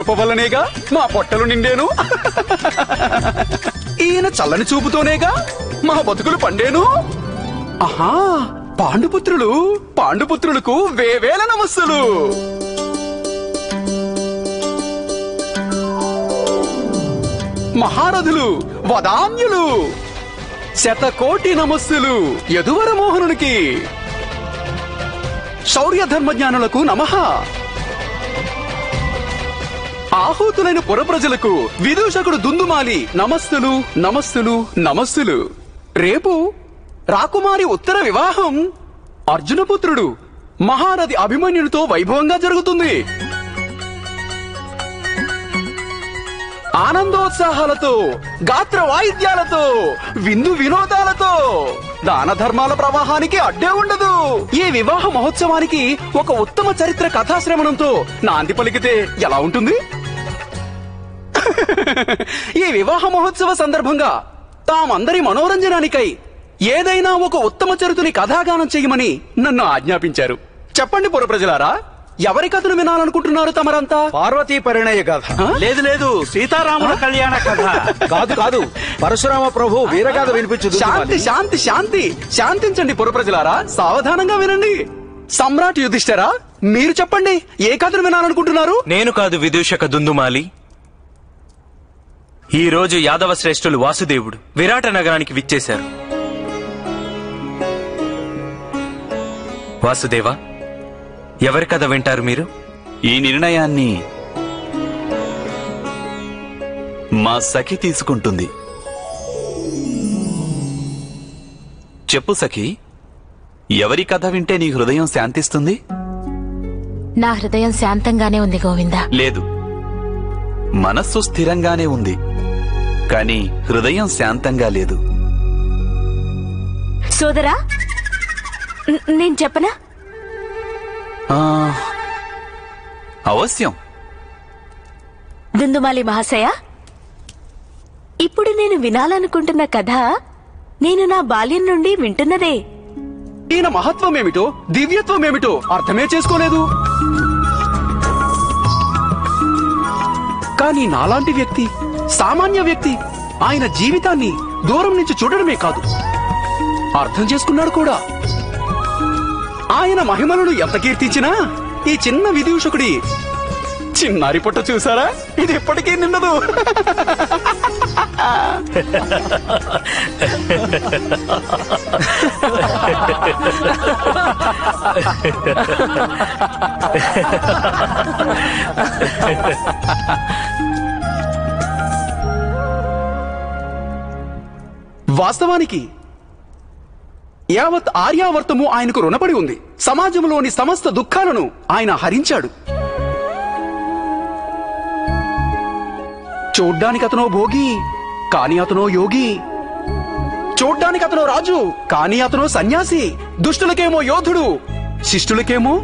కృప వల్లనేగా మా పొట్టలు నిండేను. ఈయన చల్లని చూపుతోనేగా మా బతుకులు పండేను. ఆహా, పాండుపుత్రులకు వేవేల నమస్సులు. మహారథులు, వదాన్యులు, శతకోటి నమస్సులు యదువర మోహనునికి. శౌర్య ధర్మజ్ఞానులకు నమః. ఆహూతులైన పురప్రజలకు విదూషకుడు దుందుమాలి నమస్సులు నమస్సులు నమస్సులు. రేపు రాకుమారి ఉత్తర వివాహం అర్జునపుత్రుడు మహారథి అభిమన్యునితో వైభవంగా జరుగుతుంది. ఆనందోత్సాహాలతో, గాత్ర వాయిద్యాలతో, విందు వినోదాలతో, దాన ధర్మాల ప్రవాహానికి అడ్డే ఉండదు. ఈ వివాహ మహోత్సవానికి ఒక ఉత్తమ చరిత్ర కథాశ్రవణంతో నాంది పలికితే ఎలా ఉంటుంది? ఈ వివాహ మహోత్సవ సందర్భంగా తామందరి మనోరంజనానికై ఏదైనా ఒక ఉత్తమ చరిత్రని కథాగానం చేయమని నన్ను ఆజ్ఞాపించారు. చెప్పండి పురప్రజలారా, ఎవరి కథను వినాలనుకుంటున్నారు తమరంతా? పార్వతీ పరిణయ కథ. లేదు లేదు, సీతారాముల కళ్యాణ కథ. కాదు, పరశురామ ప్రభు వీరగాథ వినిపించు. శాంతి శాంతి శాంతి శాంతించండి పురప్రజలారా, సావధానంగా వినండి. సమ్రాట్ యుధిష్ఠిరా, మీరు చెప్పండి, ఏ కథను వినాలనుకుంటున్నారు? నేను కాదు విదూషక దుందుమాలి. ఈ రోజు యాదవ శ్రేష్ఠులు వాసుదేవుడు విరాట నగరానికి విచ్చేశారు. వాసుదేవా, ఎవరి కథ వింటారు మీరు? ఈ నిర్ణయాన్ని మా సఖి తీసుకుంటుంది. చెప్పు సఖి, ఎవరి కథ వింటే నీ హృదయం శాంతిస్తుంది? నా హృదయం శాంతంగానే ఉంది గోవిందా. లేదు, మనస్సు స్థిరంగానే ఉంది, కానీ హృదయం శాంతంగా లేదు. సోదరా, నేను చెప్పనా? అవశ్యం. దుందుమాలి మహాశయ, ఇప్పుడు నేను వినాలనుకుంటున్న కథ నేను నా బాల్యం నుండి వింటున్నదే. ఈయన మహత్వమేమిటో, దివ్యత్వమేమిటో అర్థమే చేసుకోలేదు. కానీ నాలాంటి వ్యక్తి, సామాన్య వ్యక్తి ఆయన జీవితాన్ని దూరం నుంచి చూడడమే కాదు, అర్థం చేసుకున్నాడు కూడా. ఆయన మహిమలను ఎంత కీర్తించినా ఈ చిన్న విదూషకుడి చిన్నారి పుట్ట చూసారా, ఇది ఎప్పటికీ నిండదు. వాస్తవానికి యావత్ ఆర్యావర్తము ఆయనకు రుణపడి ఉంది. సమాజంలోని సమస్త దుఃఖాలను ఆయన హరించాడు. చూడ్డానికి అతనో భోగి, కాని అతనో యోగి. చూడ్డానికి అతనో రాజు, కాని అతనో సన్యాసి. దుష్టులకేమో యోధుడు, శిష్టులకేమో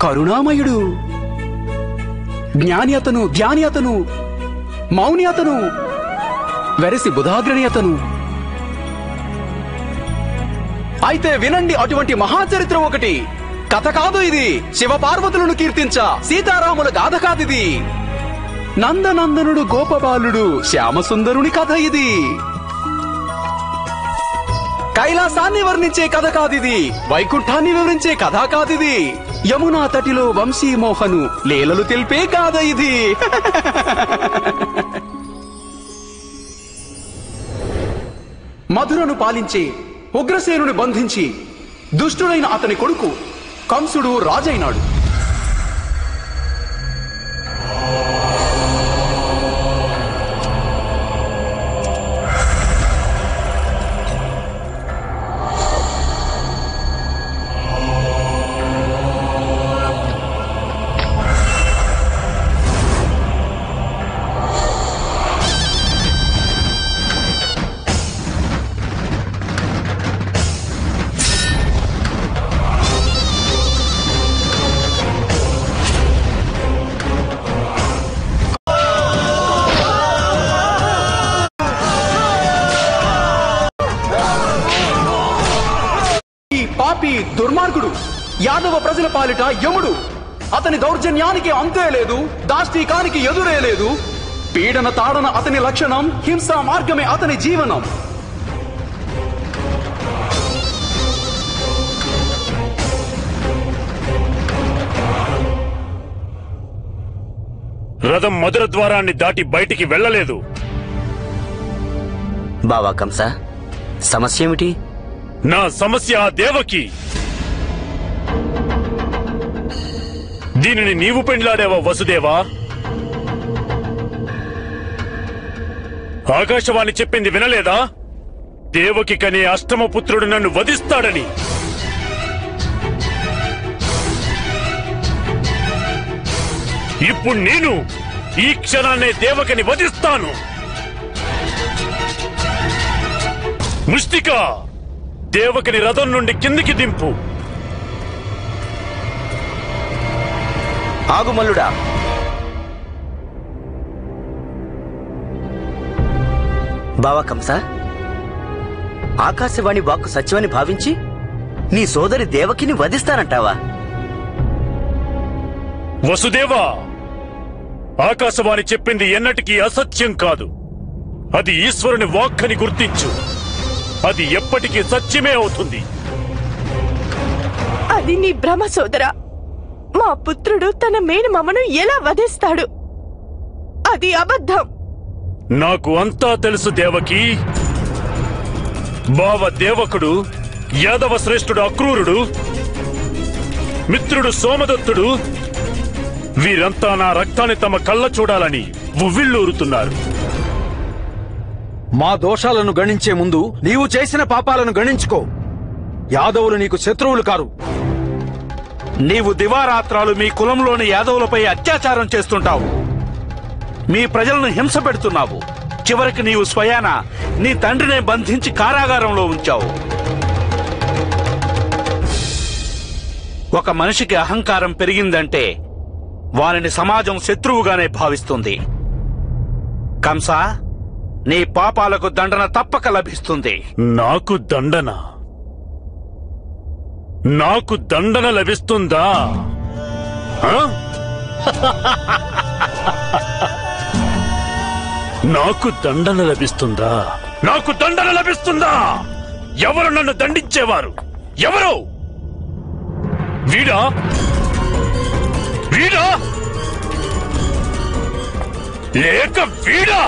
కరుణామయుడు. జ్ఞాని అతను, ధ్యాని అతను, మౌని అతను, వెరసి బుధాగ్రణి అతను. అయితే వినండి అటువంటి మహాచరిత్ర ఒకటి. కథ కాదు ఇది, శివపార్వతులను కీర్తించ సీతారాముల గాథ కాదిది. నందనందనుడు గోపబాలుడు శ్యామసుందరుని కథ ఇది. కైలాసాన్ని వర్ణించే కథ కాదిది, వైకుంఠాన్ని వివరించే కథ కాదిది. యమునా తటిలో వంశీమోహను లీలలు తెలిపే కాద ఇది. మధురను పాలించే ఉగ్రసేనుని బంధించి దుష్టుడైన అతని కొడుకు కంసుడు రాజైనాడు. దుర్మార్గుడు యాదవ ప్రజల పాలిట యముడు అతని దౌర్జన్యానికి అంతే లేదు, దాష్టీకానికి ఎదురే లేదు. పీడన తాడన అతని లక్షణం, హింసా మార్గమే అతని జీవనం. రథం మధుర ద్వారాన్ని దాటి బయటికి వెళ్ళలేదు. బావా కంస, సమస్య ఏమిటి? నా సమస్య ఆ దేవకి. దీనిని నీవు పెండ్లాడేవా వసుదేవా? ఆకాశవాణి చెప్పింది వినలేదా? దేవకి కనే అష్టమపుత్రుడు నన్ను వధిస్తాడని. ఇప్పుడు నేను ఈ క్షణాన్నే దేవకిని వధిస్తాను. ముష్టిక, దేవకిని రథం నుండి కిందికి దింపు. ఆగుమల్లుడా, బావా కంస, ఆకాశవాణి వాక్కు సత్యమని భావించి నీ సోదరి దేవకిని వధిస్తానంటావా? వసుదేవా, ఆకాశవాణి చెప్పింది ఎన్నటికీ అసత్యం కాదు. అది ఈశ్వరుని వాక్కని గుర్తించు. అది ఎప్పటికీ సత్యమే అవుతుంది. అది నీ భ్రమ సోదరా. మా పుత్రుడు తన మేనమామను ఎలా వధిస్తాడు? అది అబద్ధం. నాకు అంతా తెలుసు దేవకి. బావ దేవకుడు, యాదవ శ్రేష్ఠుడు అక్రూరుడు, మిత్రుడు సోమదత్తుడు, వీరంతా నా రక్తాన్ని తమ కళ్ళ చూడాలని ఉవ్విళ్ళూరుతున్నారు. మా దోషాలను గణించే ముందు నీవు చేసిన పాపాలను గణించుకో. యాదవులు నీకు శత్రువులు కారు. నీవు దివారాత్రాలు మీ కులంలోని యాదవులపై అత్యాచారం చేస్తుంటావు. మీ ప్రజలను హింస పెడుతున్నావు. చివరికి నీవు స్వయాన నీ తండ్రినే బంధించి కారాగారంలో ఉంచావు. ఒక మనిషికి అహంకారం పెరిగిందంటే వారిని సమాజం శత్రువుగానే భావిస్తుంది. కంస, నీ పాపాలకు దండన తప్పక లభిస్తుంది. నాకు దండన? నాకు దండన లభిస్తుందా? నాకు దండన లభిస్తుందా? నాకు దండన లభిస్తుందా? ఎవరు నన్ను దండించేవారు? ఎవరు? వీడా? వీడా లేక వీడా?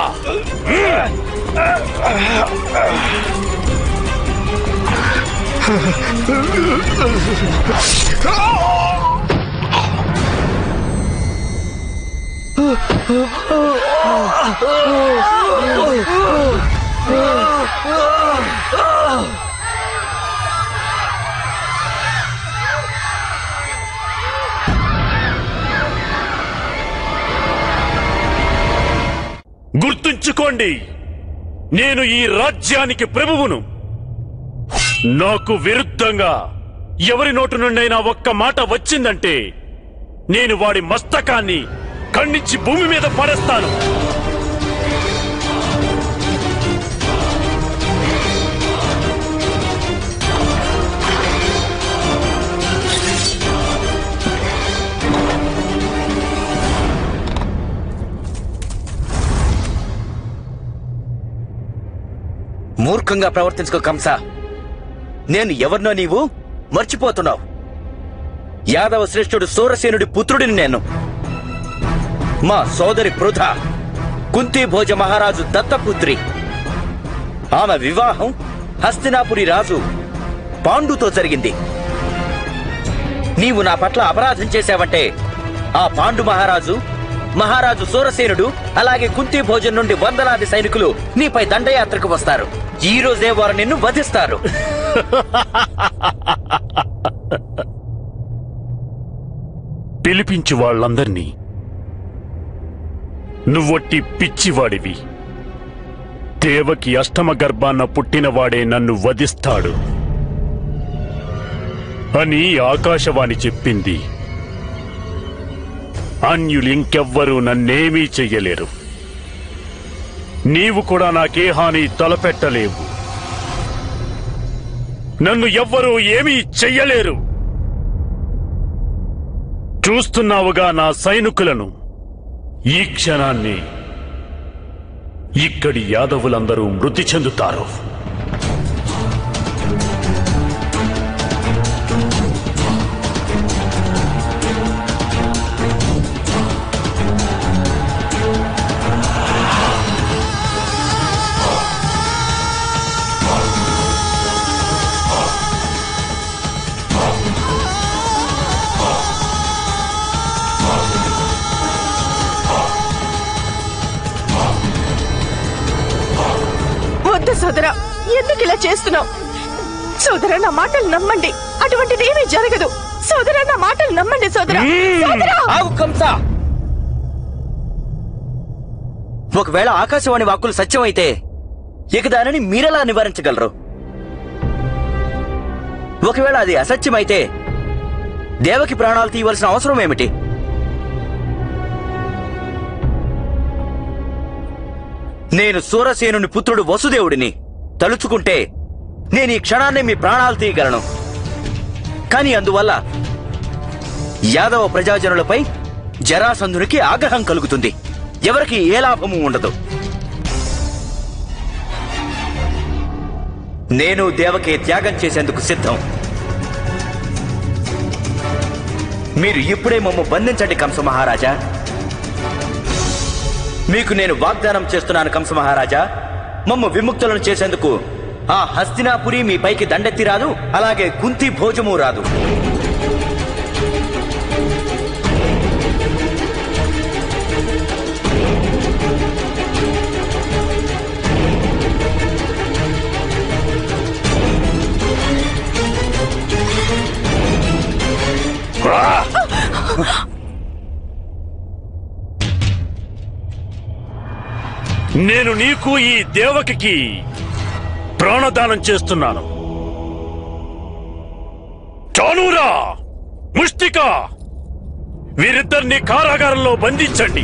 గుర్తుంచుకోండి, నేను ఈ రాజ్యానికి ప్రభువును. నాకు విరుద్ధంగా ఎవరి నోటు నుండైనా ఒక్క మాట వచ్చిందంటే నేను వాడి మస్తకాన్ని ఖండించి భూమి మీద పడేస్తాను. మూర్ఖంగా ప్రవర్తించుకో కంస. నేను ఎవరినో నీవు మర్చిపోతున్నావు. యాదవ శ్రేష్ఠుడు సూరసేనుడి పుత్రుడిని నేను. మా సోదరి పృథ కుంతి భోజ మహారాజు దత్తపుత్రి. ఆమె వివాహం హస్తినాపురి రాజు పాండుతో జరిగింది. నీవు నా పట్ల అపరాధం చేశావంటే ఆ పాండు మహారాజు సూరసేనుడు అలాగే కుంతి భోజన్ నుండి వందలాది సైనికులు నీపై దండయాత్రకు వస్తారు. ఈ రోజే వారు నిన్ను వధిస్తారు. పిలిపించు వాళ్ళందర్నీ. నువ్వొట్టి పిచ్చివాడివి. దేవకి అష్టమ గర్భాన్న పుట్టినవాడే నన్ను వధిస్తాడు అని ఆకాశవాణి చెప్పింది. అన్యులింకెవ్వరూ నన్నేమీ చెయ్యలేరు. నీవు కూడా నాకే హాని తలపెట్టలేవు. నన్ను ఎవ్వరూ ఏమీ చెయ్యలేరు. చూస్తున్నావుగా నా సైనికులను. ఈ క్షణాన్ని ఇక్కడి యాదవులందరూ మృతి చెందుతారు. వద్దు సోదరా, ఎందుకు ఇలా చేస్తున్నావు? సోదరా, నా మాటలు నమ్మండి, అటువంటిది ఏమీ జరగదు. సోదరా, నా మాటలు నమ్మండి సోదరా. సోదరా! ఆగు కంస! ఒకవేళ ఆకాశవాణి వాక్కులు సత్యమైతే ఇక దానిని మీరెలా నివారించగలరు? ఒకవేళ అది అసత్యమైతే దేవకి ప్రాణాలు తీయవలసిన అవసరం ఏమిటి? నేను సూరసేనుని పుత్రుడు వసుదేవుడిని. తలుచుకుంటే నేను ఈ క్షణాన్ని మీ ప్రాణాలు తీయగలను. కానీ అందువల్ల యాదవ ప్రజాజనులపై జరాసంధునికి ఆగ్రహం కలుగుతుంది. ఎవరికి ఏ లాభము ఉండదు. నేను దేవకి త్యాగం చేసేందుకు సిద్ధం. మీరు ఇప్పుడే మమ్ము బంధించండి కంస మహారాజా. మీకు నేను వాగ్దానం చేస్తున్నాను కంస మహారాజా. మమ్ము విముక్తులను చేసేందుకు ఆ హస్తినాపురి మీ పైకి దండెత్తి రాదు, అలాగే కుంతి భోజము రాదు. నేను నీకు ఈ దేవకికి ప్రాణదానం చేస్తున్నాను. చానూరా, ముష్టిక, వీరిద్దరిని కారాగారంలో బంధించండి.